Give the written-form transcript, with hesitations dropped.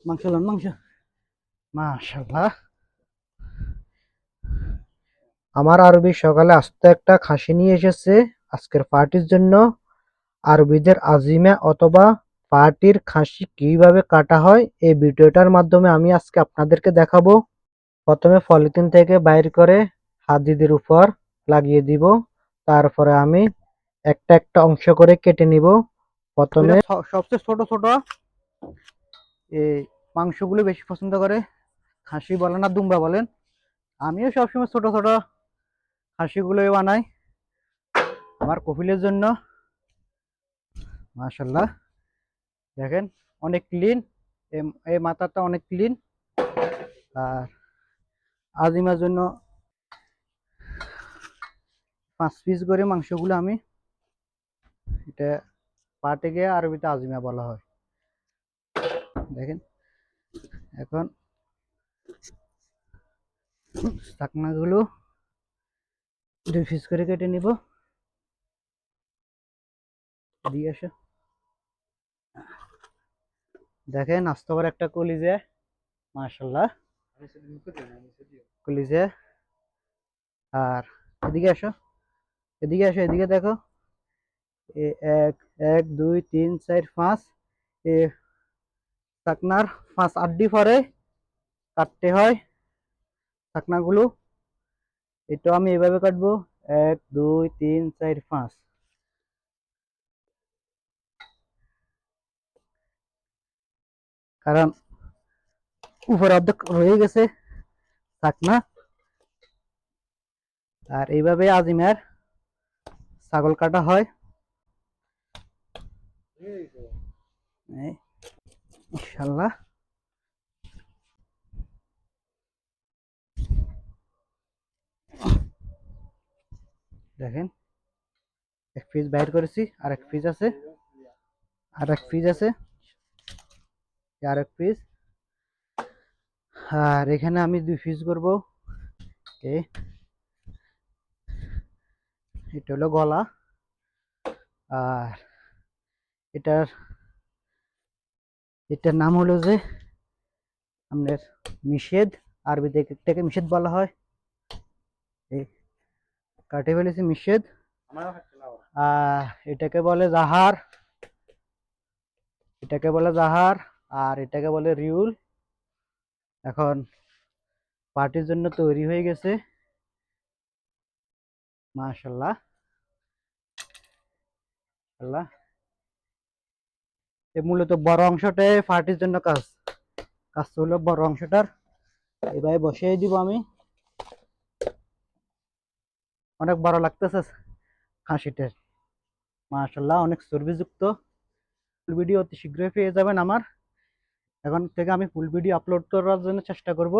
মাংস লন মাংস। মাশাআল্লাহ। আমার আরবি সকালে আস্ত একটা খাসি নিয়ে এসেছে আজকের পার্টির জন্য। আরবিদের আজিমা অথবা পার্টির খাসি কিভাবে কাটা হয় এই ভিডিওটার মাধ্যমে আমি আজকে আপনাদেরকে দেখাবো। প্রথমে পলিথিন থেকে বাইর করে হাদিদের উপর লাগিয়ে দিব। তারপরে আমি একটা একটা অংশ করে কেটে নিব। প্রথমে সবচেয়ে ছোট ছোট এই মাংসগুলো বেশি পছন্দ করে, খাসি বলেন আর দুম্বা বলেন। আমিও সবসময় ছোট ছোট খাসিগুলোই বানাই আমার কফিলের জন্য। মাশাল্লাহ, দেখেন অনেক ক্লিন, এই মাথাটা অনেক ক্লিন। আর আজিমার জন্য 5 পিস করে মাংসগুলো আমি এটা পাটে গিয়ে আরবিতে আজিমা বলা হয়। দেখেন এখন চাকনাগুলো 2 পিস করে কেটে নিব। দিয়ে আসো, দেখেন আস্ত করে একটা কলিজা। মাশাল্লাহ, কলিজা। আর এদিকে আসো, এদিকে আসো, এদিকে দেখো। এক, 1 2 3 4 5 এ চাকনার 5 আড্ডি পরে কাটতে হয় চাকনাগুলো। এটা আমি এভাবে কাটবো, 1 2 3 4 5। কারণ উপরে অর্ধেক রয়ে গেছে চাকনা। আর এইভাবে আজিমের ছাগল কাটা হয়। ইনশাল্লাহ। দেখেন 1 পিস বাইর করেছি, আর 1 পিস আছে, আর 1 পিস আছে, আর 1 পিস। আর এখানে আমি 2 পিস করবো। এটা হলো গলা। আর এটার এটার নাম হলো যে আপনার মিশেদ, আরবি থেকে মিশেদ বলা হয়। এই কাটে ফেলেছি মিশেদ। এটাকে বলে জাহার, এটাকে বলে জাহার, আর এটাকে বলে রিউল। এখন পার্টির জন্য তৈরি হয়ে গেছে। মাশাল্লাহ আল্লাহ। মূলত বড় অংশটাই পার্টির জন্য কাজ, কাজ হলো বড় অংশটার। এভাবে বসিয়ে দিব আমি। অনেক বড় লাগতেছে খাসিটার। মাশাল্লাহ, অনেক চর্বিযুক্ত। ফুল ভিডিও অতি শীঘ্রই পেয়ে যাবেন আমার। এখন থেকে আমি ফুল ভিডিও আপলোড করার জন্য চেষ্টা করব।